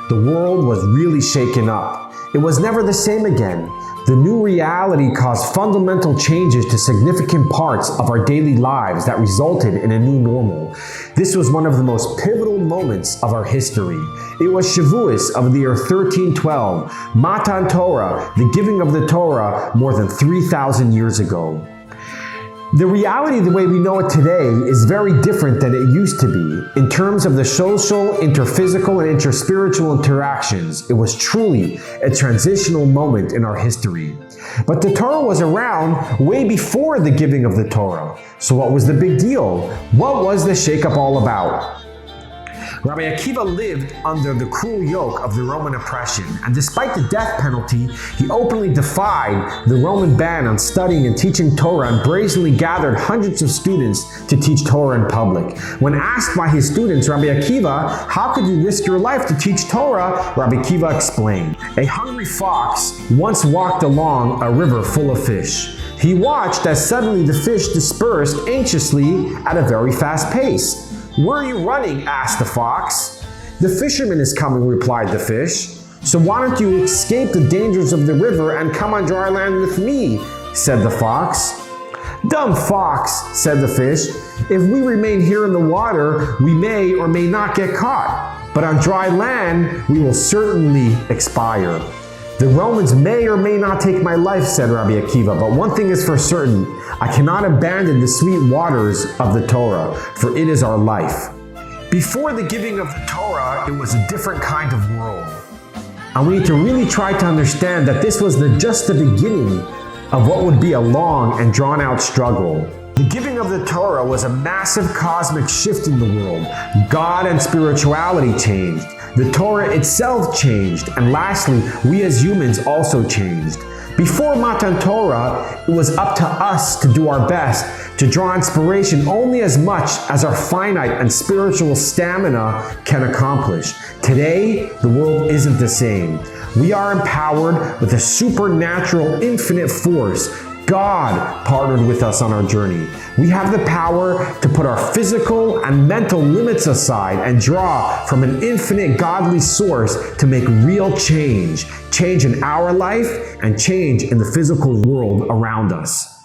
the world was really shaken up. It was never the same again. The new reality caused fundamental changes to significant parts of our daily lives that resulted in a new normal. This was one of the most pivotal moments of our history. It was Shavuos of the year 1312, Mattan Torah, the giving of the Torah more than 3,000 years ago. The reality, the way we know it today, is very different than it used to be. In terms of the social, interphysical, and interspiritual interactions, it was truly a transitional moment in our history. But the Torah was around way before the giving of the Torah. So what was the big deal? What was the shakeup all about? Rabbi Akiva lived under the cruel yoke of the Roman oppression, and despite the death penalty, he openly defied the Roman ban on studying and teaching Torah and brazenly gathered hundreds of students to teach Torah in public. When asked by his students, Rabbi Akiva, how could you risk your life to teach Torah? Rabbi Akiva explained, a hungry fox once walked along a river full of fish. He watched as suddenly the fish dispersed anxiously at a very fast pace. Where are you running? Asked the fox. The fisherman is coming, replied the fish. So why don't you escape the dangers of the river and come on dry land with me? Said the fox. Dumb fox, said the fish. If we remain here in the water, we may or may not get caught. But on dry land, we will certainly expire. The Romans may or may not take my life, said Rabbi Akiva, but one thing is for certain, I cannot abandon the sweet waters of the Torah, for it is our life. Before the giving of the Torah, it was a different kind of world. And we need to really try to understand that this was just the beginning of what would be a long and drawn-out struggle. The giving of the Torah was a massive cosmic shift in the world. God and spirituality changed. The Torah itself changed, and lastly, we as humans also changed. Before Mattan Torah, it was up to us to do our best, to draw inspiration only as much as our finite and spiritual stamina can accomplish. Today, the world isn't the same. We are empowered with a supernatural, infinite force. God partnered with us on our journey. We have the power to put our physical and mental limits aside and draw from an infinite godly source to make real change in our life and change in the physical world around us.